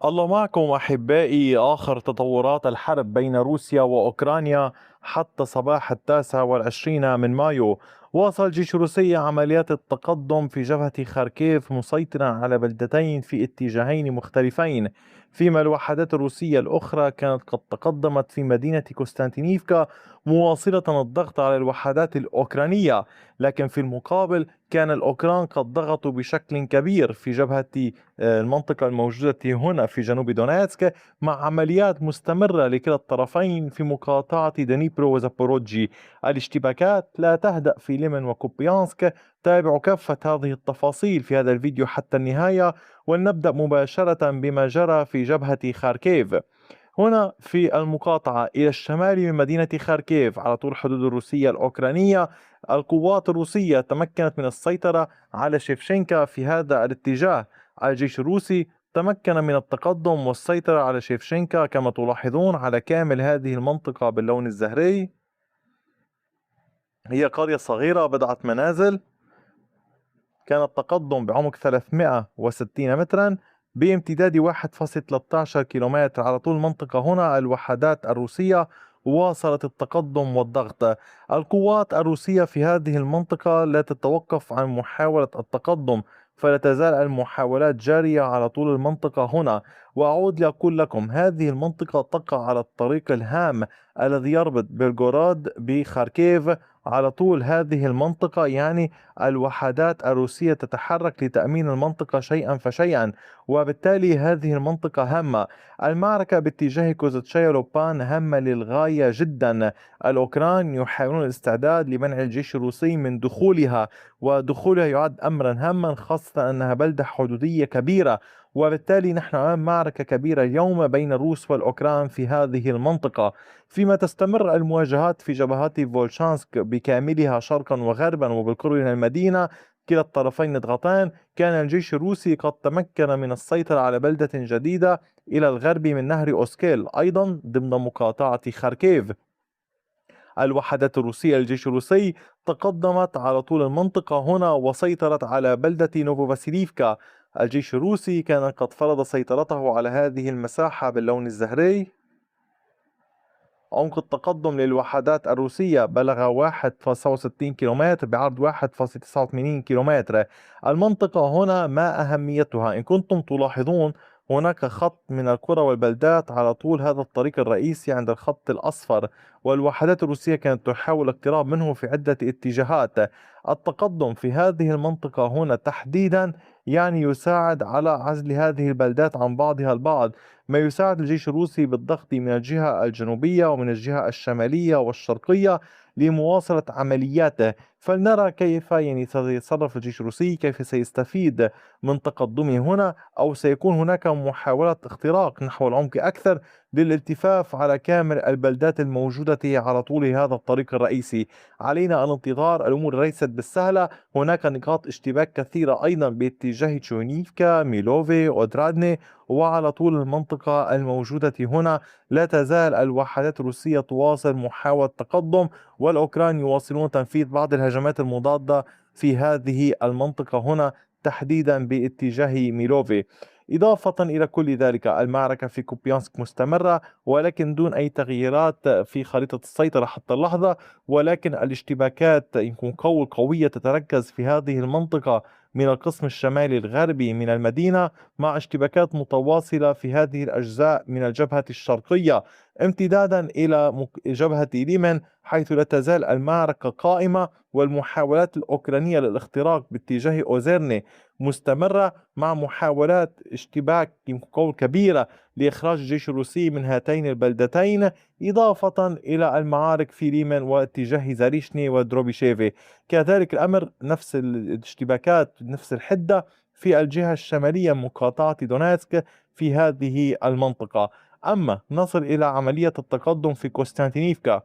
الله معكم أحبائي. آخر تطورات الحرب بين روسيا وأوكرانيا حتى صباح 29 من مايو. واصل الجيش الروسي عمليات التقدم في جبهة خاركيف، مسيطرا على بلدتين في اتجاهين مختلفين، فيما الوحدات الروسية الأخرى كانت قد تقدمت في مدينة كوستانتينيفكا مواصلة الضغط على الوحدات الأوكرانية. لكن في المقابل كان الأوكران قد ضغطوا بشكل كبير في جبهة المنطقة الموجودة هنا في جنوب دونيتسك، مع عمليات مستمرة لكلا الطرفين في مقاطعة دنيبرو وزابوروجي. الاشتباكات لا تهدأ في ليمن وكوبيانسك. تابعوا كافة هذه التفاصيل في هذا الفيديو حتى النهاية، ولنبدأ مباشرة بما جرى في جبهة خاركيف. هنا في المقاطعة إلى الشمال من مدينة خاركيف على طول الحدود الروسية الأوكرانية، القوات الروسية تمكنت من السيطرة على شيفشينكا في هذا الاتجاه. الجيش الروسي تمكن من التقدم والسيطرة على شيفشينكا كما تلاحظون على كامل هذه المنطقة باللون الزهري. هي قرية صغيرة بضعة منازل. كان التقدم بعمق 360 مترا بامتداد 1.13 كيلومتر على طول المنطقة. هنا الوحدات الروسية واصلت التقدم والضغط. القوات الروسية في هذه المنطقة لا تتوقف عن محاولة التقدم، فلا تزال المحاولات جارية على طول المنطقة هنا. وأعود لأقول لكم هذه المنطقة تقع على الطريق الهام الذي يربط بلغوراد بخاركيف. على طول هذه المنطقة يعني الوحدات الروسية تتحرك لتأمين المنطقة شيئا فشيئا، وبالتالي هذه المنطقة هامة. المعركة باتجاه كوزتشايا-لوبان هامة للغاية جدا. الأوكران يحاولون الاستعداد لمنع الجيش الروسي من دخولها، ودخولها يعد أمرا هاما، خاصة أنها بلدة حدودية كبيرة. وبالتالي نحن أمام معركة كبيرة اليوم بين الروس والأوكران في هذه المنطقة، فيما تستمر المواجهات في جبهات فولشانسك بكاملها شرقا وغربا وبالقرب من المدينة. كلا الطرفين يضغطان. كان الجيش الروسي قد تمكن من السيطرة على بلدة جديدة إلى الغرب من نهر أوسكيل أيضا ضمن مقاطعة خاركيف. الوحدات الروسية الجيش الروسي تقدمت على طول المنطقة هنا وسيطرت على بلدة نوفوفاسيليفكا. الجيش الروسي كان قد فرض سيطرته على هذه المساحة باللون الزهري. عمق التقدم للوحدات الروسية بلغ 1.67 كيلومتر بعرض 1.89 كيلومتر. المنطقة هنا ما أهميتها؟ إن كنتم تلاحظون هناك خط من القرى والبلدات على طول هذا الطريق الرئيسي عند الخط الأصفر، والوحدات الروسية كانت تحاول الاقتراب منه في عدة اتجاهات. التقدم في هذه المنطقة هنا تحديدا يعني يساعد على عزل هذه البلدات عن بعضها البعض، ما يساعد الجيش الروسي بالضغط من الجهة الجنوبية ومن الجهة الشمالية والشرقية لمواصلة عملياته. فلنرى كيف يعني سيتصرف الجيش الروسي، كيف سيستفيد من تقدمه هنا، أو سيكون هناك محاولة اختراق نحو العمق أكثر للالتفاف على كامل البلدات الموجودة على طول هذا الطريق الرئيسي. علينا الانتظار، الأمور ليست بالسهلة. هناك نقاط اشتباك كثيرة أيضا باتجاه تشونيفكا، ميلوفي، أودرادني، وعلى طول المنطقة الموجودة هنا لا تزال الوحدات الروسية تواصل محاولة تقدم، والأوكران يواصلون تنفيذ بعض الهجمات المضادة في هذه المنطقة هنا تحديدا باتجاه ميلوفي. إضافة إلى كل ذلك المعركة في كوبيانسك مستمرة، ولكن دون أي تغييرات في خريطة السيطرة حتى اللحظة. ولكن الاشتباكات يكون قوية تتركز في هذه المنطقة من القسم الشمالي الغربي من المدينة، مع اشتباكات متواصلة في هذه الأجزاء من الجبهة الشرقية امتدادا إلى جبهة ليمن، حيث لا تزال المعركة قائمة، والمحاولات الأوكرانية للاختراق باتجاه أوزيرني مستمرة، مع محاولات اشتباك يمكن قول كبيرة لإخراج الجيش الروسي من هاتين البلدتين، إضافة إلى المعارك في ليمن واتجاه زاريشني ودروبيشيفي. كذلك الأمر نفس الاشتباكات نفس الحدة في الجهة الشمالية من مقاطعة دونيتسك في هذه المنطقة. أما نصل إلى عملية التقدم في كوستانتينيفكا،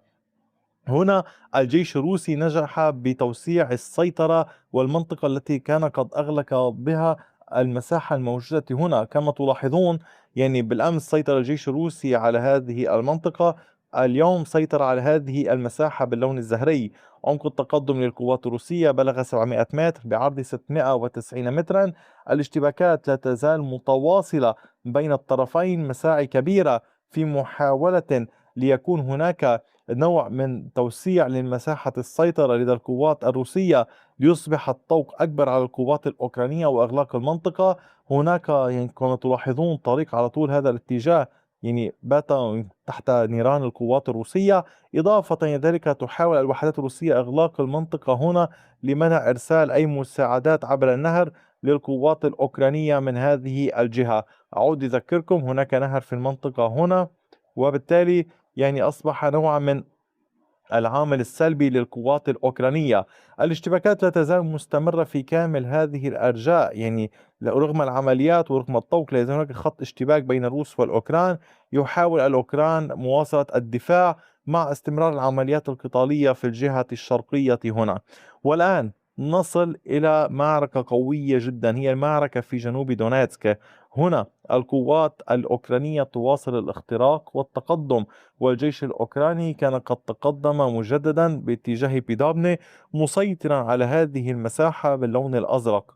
هنا الجيش الروسي نجح بتوسيع السيطرة والمنطقة التي كان قد أغلق بها المساحة الموجودة هنا. كما تلاحظون يعني بالأمس سيطر الجيش الروسي على هذه المنطقة اليوم سيطر على هذه المساحة باللون الزهري. عمق التقدم للقوات الروسية بلغ 700 متر بعرض 690 مترا. الاشتباكات لا تزال متواصلة بين الطرفين، مساعي كبيرة في محاولة ليكون هناك نوع من توسيع لمساحة السيطرة لدى القوات الروسية ليصبح الطوق أكبر على القوات الأوكرانية وإغلاق المنطقة. هناك يعني كما تلاحظون طريق على طول هذا الاتجاه يعني بات تحت نيران القوات الروسية. إضافة إلى ذلك تحاول الوحدات الروسية إغلاق المنطقة هنا لمنع إرسال أي مساعدات عبر النهر للقوات الأوكرانية من هذه الجهة. أعود أذكركم هناك نهر في المنطقة هنا، وبالتالي يعني أصبح نوعا من العامل السلبي للقوات الأوكرانية. الاشتباكات لا تزال مستمرة في كامل هذه الأرجاء، يعني رغم العمليات ورغم الطوق لا يزال هناك خط اشتباك بين الروس والأوكران. يحاول الأوكران مواصلة الدفاع مع استمرار العمليات القتالية في الجهة الشرقية هنا. والآن نصل إلى معركة قوية جدا، هي المعركة في جنوب دونيتسك. هنا القوات الأوكرانية تواصل الاختراق والتقدم، والجيش الأوكراني كان قد تقدم مجددا باتجاه بيدابني مسيطرا على هذه المساحة باللون الأزرق.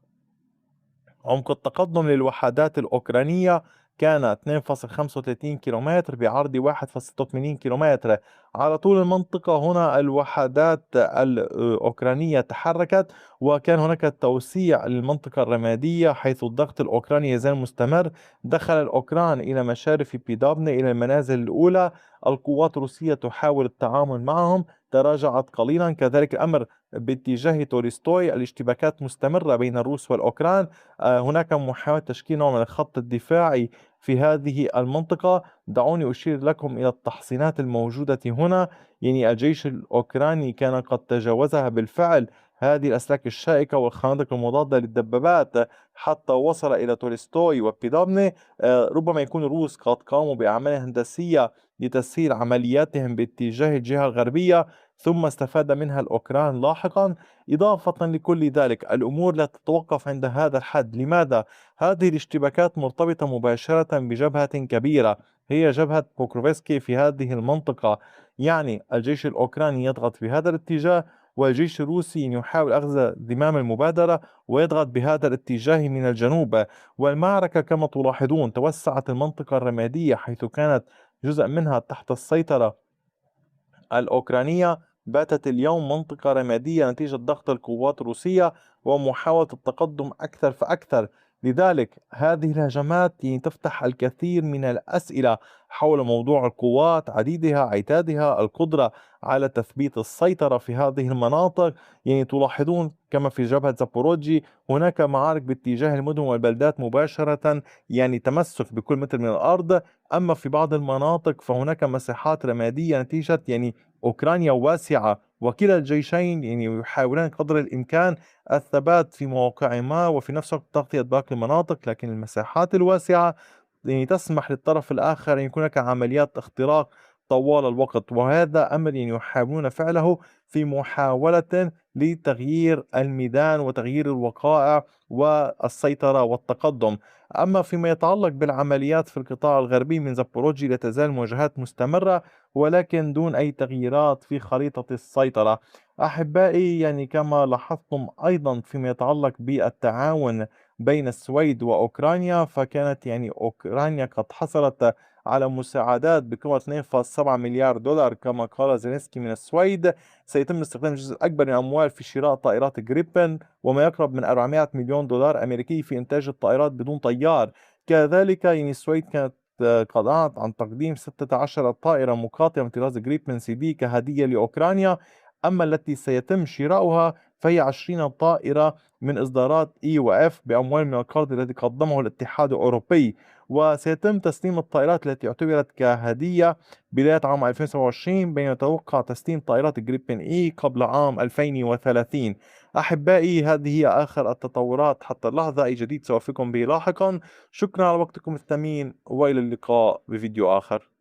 عمق التقدم للوحدات الأوكرانية كان 2.35 كيلومتر بعرض 1.86 كيلومتر على طول المنطقة. هنا الوحدات الأوكرانية تحركت، وكان هناك توسيع للمنطقة الرمادية حيث الضغط الأوكراني يزال مستمر. دخل الأوكران إلى مشارف بيدابنة إلى المنازل الأولى. القوات الروسية تحاول التعامل معهم، تراجعت قليلا. كذلك الأمر باتجاه تولستوي، الاشتباكات مستمرة بين الروس والأوكران. هناك محاولة تشكيل نوع من الخط الدفاعي في هذه المنطقة. دعوني أشير لكم إلى التحصينات الموجودة هنا. يعني الجيش الأوكراني كان قد تجاوزها بالفعل، هذه الأسلاك الشائكة والخنادق المضادة للدبابات، حتى وصل إلى تولستوي وبيدابني. ربما يكون الروس قد قاموا بأعمال هندسية لتسهيل عملياتهم باتجاه الجهة الغربية، ثم استفاد منها الأوكران لاحقا. إضافة لكل ذلك الأمور لا تتوقف عند هذا الحد. لماذا؟ هذه الاشتباكات مرتبطة مباشرة بجبهة كبيرة، هي جبهة بوكروفسكي في هذه المنطقة. يعني الجيش الأوكراني يضغط في هذا الاتجاه، والجيش الروسي يحاول أخذ زمام المبادرة ويضغط بهذا الاتجاه من الجنوب. والمعركة كما تلاحظون توسعت المنطقة الرمادية حيث كانت جزء منها تحت السيطرة الأوكرانية، باتت اليوم منطقة رمادية نتيجة ضغط القوات الروسية ومحاولة التقدم أكثر فأكثر. لذلك هذه الهجمات تفتح الكثير من الأسئلة حول موضوع القوات، عديدها عتادها، القدرة على تثبيت السيطرة في هذه المناطق. يعني تلاحظون كما في جبهة زابوروجي هناك معارك باتجاه المدن والبلدات مباشرة، يعني تمسك بكل متر من الأرض. أما في بعض المناطق فهناك مساحات رمادية نتيجة يعني أوكرانيا واسعة، وكلا الجيشين يعني يحاولان قدر الإمكان الثبات في مواقع ما وفي نفس الوقت تغطية باقي المناطق، لكن المساحات الواسعة يعني تسمح للطرف الآخر أن يكون هناك عمليات اختراق طوال الوقت. وهذا أمر يعني يحاولون فعله في محاولة لتغيير الميدان وتغيير الوقائع والسيطرة والتقدم. أما فيما يتعلق بالعمليات في القطاع الغربي من زابوروجي لا تزال مواجهات مستمرة، ولكن دون أي تغييرات في خريطة السيطرة. أحبائي يعني كما لاحظتم أيضا فيما يتعلق بالتعاون بين السويد وأوكرانيا، فكانت يعني أوكرانيا قد حصلت على مساعدات بقيمة 2.7 مليار دولار كما قال زيلينسكي من السويد. سيتم استخدام الجزء الأكبر من الأموال في شراء طائرات جريبن، وما يقرب من 400 مليون دولار أمريكي في إنتاج الطائرات بدون طيار. كذلك يعني السويد كانت قد أعلنت عن تقديم 16 طائرة مقاتلة من طراز جريبن سي بي كهدية لأوكرانيا. أما التي سيتم شراؤها فهي 20 طائرة من إصدارات إي وإف بأموال من القرض الذي قدمه الاتحاد الأوروبي. وسيتم تسليم الطائرات التي اعتبرت كهدية بداية عام 2027، بينما يتوقع تسليم طائرات جريبن إي قبل عام 2030. أحبائي هذه هي آخر التطورات حتى اللحظة، أي جديد سأوفيكم به لاحقا. شكرا على وقتكم الثمين، وإلى اللقاء بفيديو آخر.